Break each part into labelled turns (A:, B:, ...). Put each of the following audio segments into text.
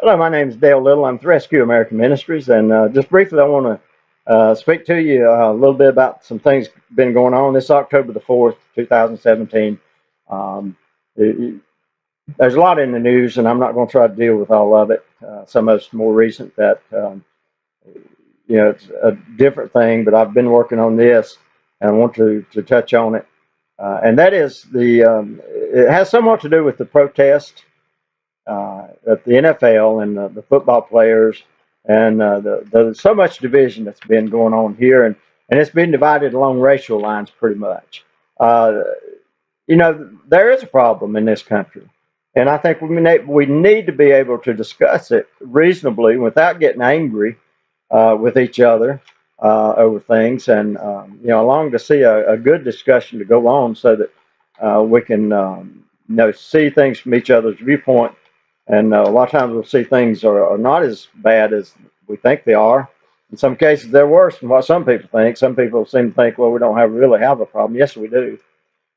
A: Hello, my name is Dale Little. I'm with Rescue American Ministries, and just briefly, I want to speak to you a little bit about some things been going on. This October the 4th, 2017. Um, there's a lot in the news, and I'm not going to try to deal with all of it. Some of it's more recent that it's a different thing, but I've been working on this, and I want to touch on it. And that is it has somewhat to do with the protest at the NFL and the football players, and the so much division that's been going on here, and it's been divided along racial lines pretty much. Uh, there is a problem in this country, and I think we need to be able to discuss it reasonably without getting angry with each other over things, and I long to see a good discussion to go on so that we can see things from each other's viewpoint, and a lot of times we'll see things are not as bad as we think they are. In some cases, they're worse than what some people think. Some people seem to think, well, we don't really have a problem. Yes, we do.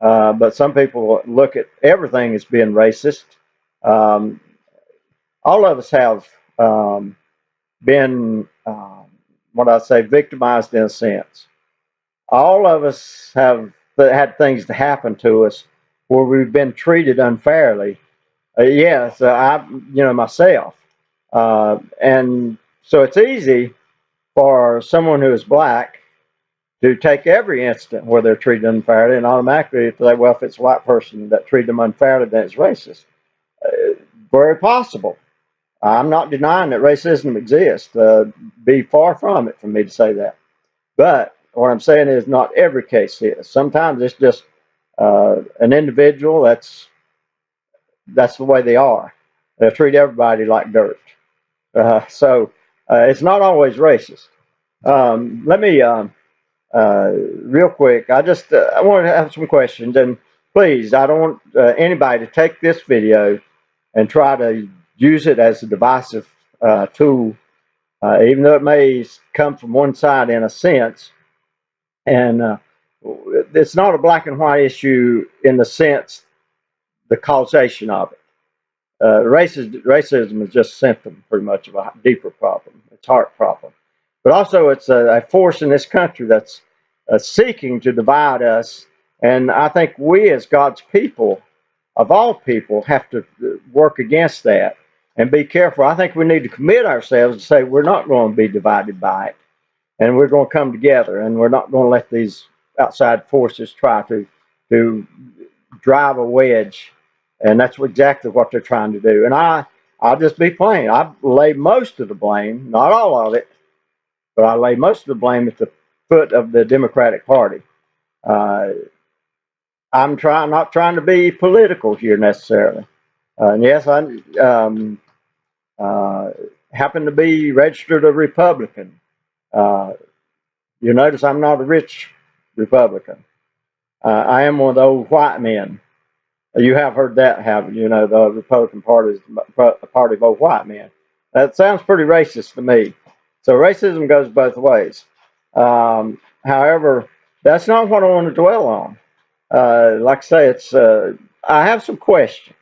A: But some people look at everything as being racist. Um, all of us have been, what I say, victimized in a sense. All of us have had things to happen to us where we've been treated unfairly. Yes, myself. And so it's easy for someone who is black to take every incident where they're treated unfairly and automatically say, well, if it's a white person that treated them unfairly, then it's racist. Uh, Very possible. I'm not denying that racism exists. Be far from it for me to say that. But what I'm saying is not every case is. Sometimes it's just an individual that's the way they are. They treat everybody like dirt. So it's not always racist. Let me real quick. I want to have some questions, and please, I don't want anybody to take this video and try to use it as a divisive tool, even though it may come from one side in a sense. And it's not a black and white issue in the sense the causation of it. Racism is just a symptom, pretty much, of a deeper problem. It's a heart problem, but also it's a force in this country that's seeking to divide us. And I think we, as God's people, of all people, have to work against that and be careful. I think we need to commit ourselves and say we're not going to be divided by it, and we're going to come together, and we're not going to let these outside forces try to drive a wedge, and that's exactly what they're trying to do. And I'll just be plain. I lay most of the blame, not all of it, but I lay most of the blame at the foot of the Democratic Party. Uh, not trying to be political here necessarily. And yes, I uh, happen to be registered a Republican. Uh, you notice I'm not a rich Republican. I am one of the old white men. You have heard that, haven't you? You know, the Republican Party is a party of old white men. That sounds pretty racist to me. So racism goes both ways. However, that's not what I want to dwell on. Like I say, I have some questions,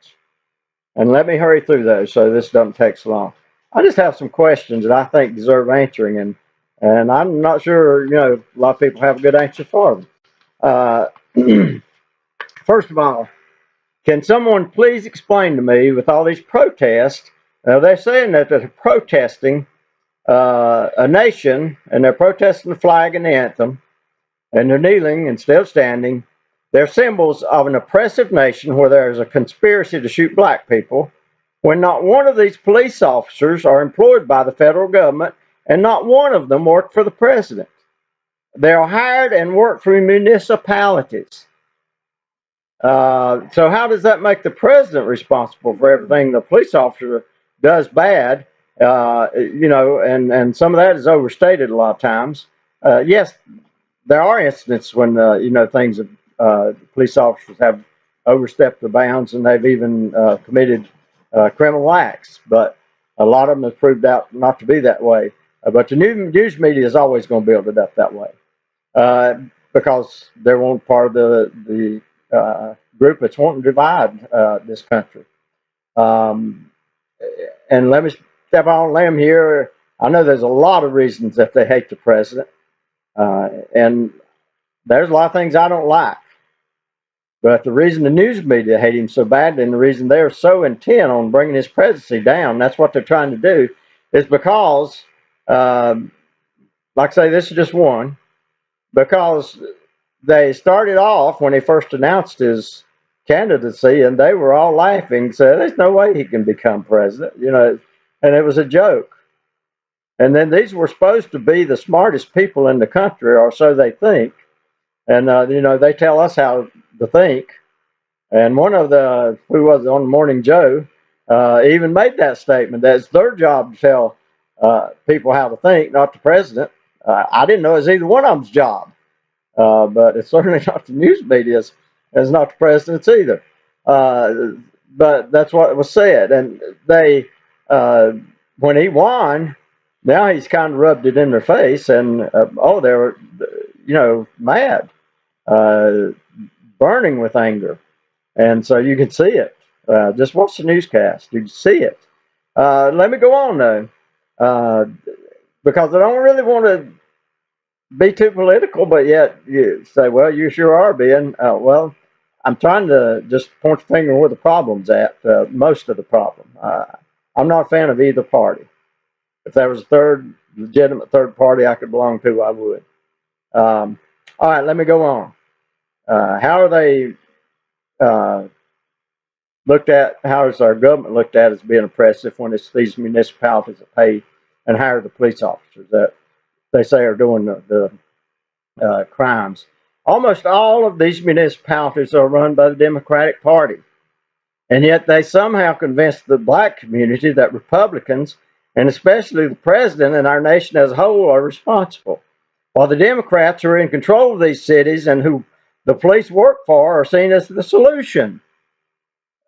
A: and let me hurry through those so this doesn't take so long. I just have some questions that I think deserve answering, and I'm not sure, a lot of people have a good answer for them. Uh, First of all, can someone please explain to me, with all these protests, they're saying that they're protesting a nation, and they're protesting the flag and the anthem, and they're kneeling instead of standing. They're symbols of an oppressive nation where there is a conspiracy to shoot black people, when not one of these police officers are employed by the federal government, and not one of them work for the president. They are hired and work for municipalities. So how does that make the president responsible for everything the police officer does bad? And some of that is overstated a lot of times. Yes, there are instances when police officers have overstepped the bounds and they've even committed criminal acts, but a lot of them have proved out not to be that way. But the news media is always going to build it up that way uh, because they're one part of the group that's wanting to divide this country. Um, and let me step on a limb here. I know there's a lot of reasons that they hate the president, and there's a lot of things I don't like. But the reason the news media hate him so badly, and the reason they're so intent on bringing his presidency down, that's what they're trying to do, is because, like I say, this is just one, because they started off when he first announced his candidacy, and they were all laughing, said, "There's no way he can become president," and it was a joke. And then these were supposed to be the smartest people in the country, or so they think. And they tell us how to think. And one of the who was on Morning Joe even made that statement that it's their job to tell people how to think, not the president. I didn't know it was either one of them's job, but it's certainly not the news media's. It's not the president's either. Uh, but that's what was said, and they when he won, now he's kind of rubbed it in their face, and they were mad, uh, burning with anger. And so you can see it. Just watch the newscast. You can see it. Let me go on though, uh, because I don't really want to be too political, but yet you say, well, you sure are being. Well, I'm trying to just point the finger where the problem's at. Most of the problem. I'm not a fan of either party. If there was a legitimate third party I could belong to, I would. All right, let me go on. How are they uh, looked at? How is our government looked at as being oppressive when it's these municipalities that pay and hire the police officers that they say are doing the crimes? Almost all of these municipalities are run by the Democratic Party, and yet they somehow convinced the black community that Republicans, and especially the president and our nation as a whole, are responsible, while the Democrats who are in control of these cities and who the police work for are seen as the solution.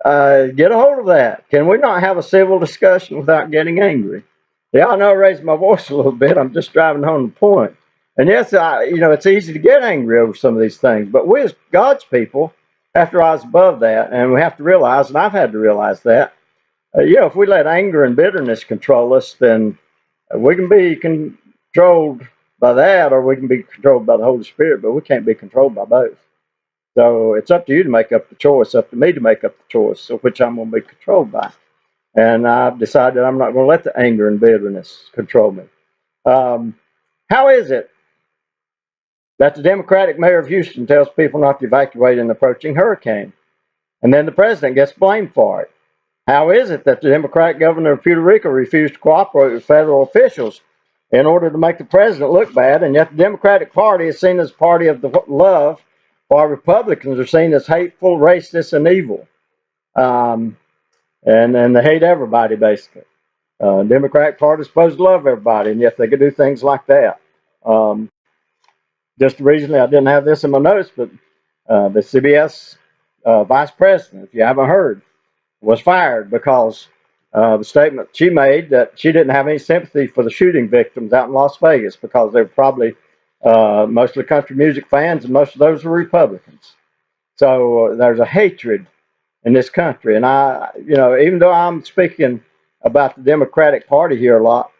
A: Get a hold of that. Can we not have a civil discussion without getting angry? Yeah, I know I raised my voice a little bit. I'm just driving home the point. And yes, it's easy to get angry over some of these things, but we as God's people have to rise above that, and we have to realize, and I've had to realize that, if we let anger and bitterness control us, then we can be controlled by that, or we can be controlled by the Holy Spirit, but we can't be controlled by both. So it's up to you to make up the choice, up to me to make up the choice, so which I'm going to be controlled by. And I've decided I'm not going to let the anger and bitterness control me. How is it that the Democratic mayor of Houston tells people not to evacuate an approaching hurricane, and then the president gets blamed for it? How is it that the Democratic governor of Puerto Rico refused to cooperate with federal officials in order to make the president look bad, and yet the Democratic Party is seen as a party of the love, while Republicans are seen as hateful, racist, and evil? Um, and they hate everybody, basically. Democratic Party is supposed to love everybody, and yet they could do things like that. Um, just recently, I didn't have this in my notes, but the CBS vice president, if you haven't heard, was fired because the statement she made that she didn't have any sympathy for the shooting victims out in Las Vegas because they were probably mostly country music fans, and most of those were Republicans. So there's a hatred in this country, and even though I'm speaking about the Democratic Party here a lot,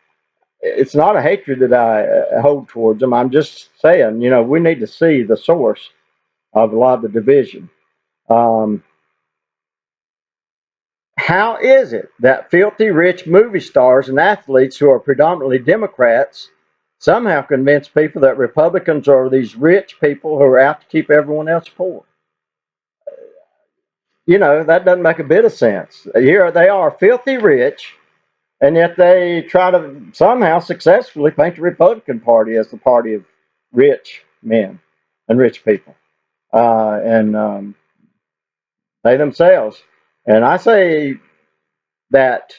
A: it's not a hatred that I hold towards them. I'm just saying, we need to see the source of a lot of the division. Um, How is it that filthy rich movie stars and athletes who are predominantly Democrats somehow convince people that Republicans are these rich people who are out to keep everyone else poor? That doesn't make a bit of sense. Here they are, filthy rich, and yet they try to somehow successfully paint the Republican Party as the party of rich men and rich people. And they themselves. And I say that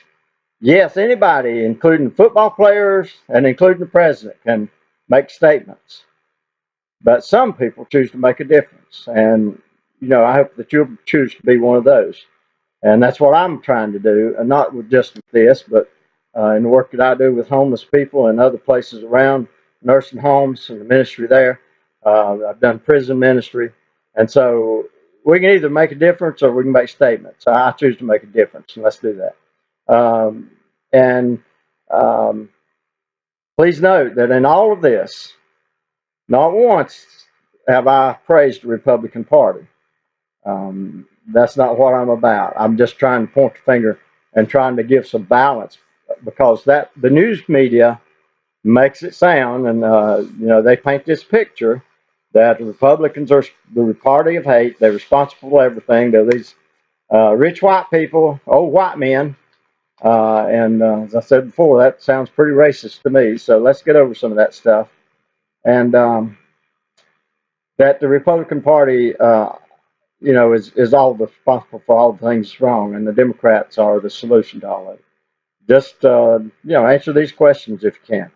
A: yes, anybody, including football players and including the president, can make statements. But some people choose to make a difference. And, I hope that you'll choose to be one of those. And that's what I'm trying to do, and not just with this, but in the work that I do with homeless people and other places around, nursing homes and the ministry there. I've done prison ministry. And so we can either make a difference or we can make statements. I choose to make a difference, and let's do that. And um, please note that in all of this, not once have I praised the Republican Party. That's not what I'm about. I'm just trying to point the finger and trying to give some balance, because that the news media makes it sound, and they paint this picture that the Republicans are the party of hate. They're responsible for everything. They're these rich white people, old white men, and as I said before, that sounds pretty racist to me. So let's get over some of that stuff. And that the Republican Party, is all responsible for all the things wrong, and the Democrats are the solution to all of it. Just answer these questions if you can.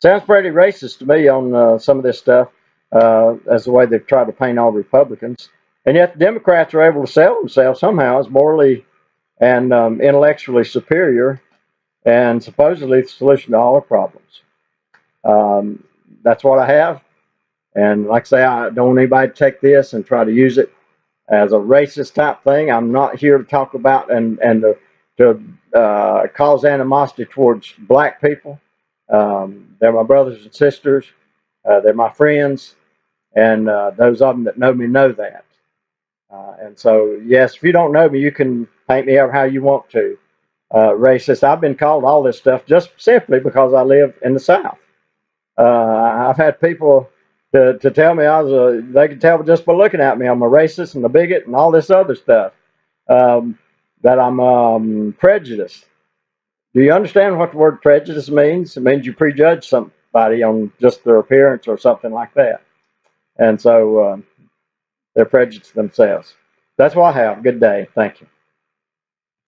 A: Sounds pretty racist to me on some of this stuff, as the way they've tried to paint all Republicans, and yet the Democrats are able to sell themselves somehow as morally and intellectually superior, and supposedly the solution to all our problems. That's what I have, and like I say, I don't want anybody to take this and try to use it as a racist type thing. I'm not here to talk about and to cause animosity towards black people. They're my brothers and sisters. They're my friends, and those of them that know me know that. And so, yes, if you don't know me, you can paint me out how you want to. Racist. I've been called all this stuff just simply because I live in the South. I've had people to tell me they can tell just by looking at me I'm a racist and a bigot and all this other stuff, that I'm prejudiced. Do you understand what the word prejudice means? It means you prejudge somebody on just their appearance or something like that. And so they're prejudiced themselves. That's what I have. Good day. Thank you.